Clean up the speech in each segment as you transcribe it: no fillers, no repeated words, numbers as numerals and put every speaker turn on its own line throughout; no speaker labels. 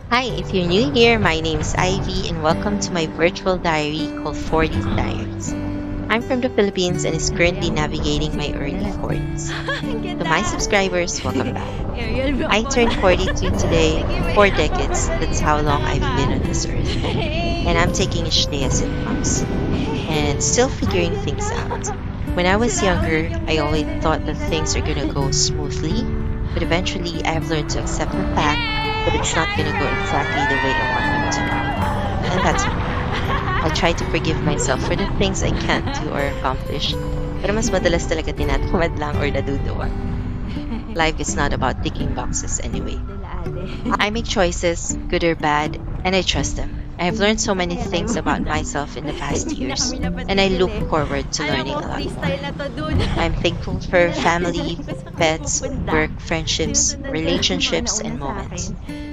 Hi, if you're new here, my name is Ivy and welcome to my virtual diary called 40s Diaries. I'm from the Philippines and is currently navigating my early 40s.
Ang
To my
ganda!
subscribers, welcome back.
Ariel
I
Brocon.
turned 42 today,
Sige, may
4 decades, that's how long I've
nakaka.
been on this earth. And I'm taking each day as it comes and still figuring things out. When I was younger, I always thought that things are gonna go smoothly, but eventually I've learned to accept the fact that it's not gonna go exactly the way I want them to go. And that's okay. I try to forgive myself for the things I can't do or accomplish, pero mas madalas talaga tinatamad lang or naduduwag. Life is not about ticking boxes anyway. I make choices, good or bad, and I trust them. I have learned so many
Kaya tayo
things about
pumunta.
myself in the past
Hindi na
years,
kami
and I
napatigil
look
eh.
forward to
Alam
learning
mo,
a lot more.
freestyle na to, dude.
I'm thankful for
Nalalaman
family,
ko saan kami
pets,
pupunta.
work, friendships,
Sinusundan ko lang yung mga
relationships,
nauna
and
sa akin.
moments.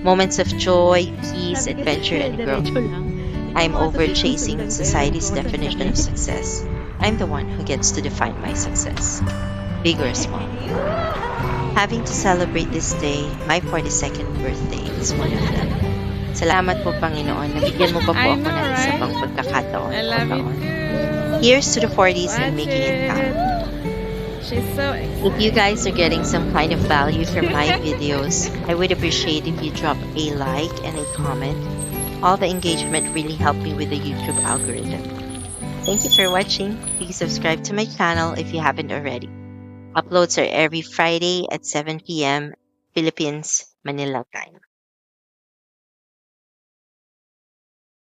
Moments of joy, peace,
Sabi kasi
adventure, and growth.
dire-diretso lang. Ikaw
I'm
nga to
over chasing
sinusundan ko eh. Alam
society's
ko kung saan
definition
kami.
of success. I'm the one who gets to define my success, big or small. Having to celebrate this day, my 42nd birthday, is one of them. Salamat po, Panginoon. Nabigyan mo pa po
I
ako
know,
ng isa pang
right?
pagkakataon
I
o
love it
taon.
too.
Here's to the 40s and
Watch
making it count.
it. She's so
If you
excited.
guys are getting some kind of value from my videos, I would appreciate if you drop a like and a comment. All the engagement really helped me with the YouTube algorithm. Thank you for watching. Please subscribe to my channel if you haven't already. Uploads are every Friday at 7 p.m. Philippines, Manila time.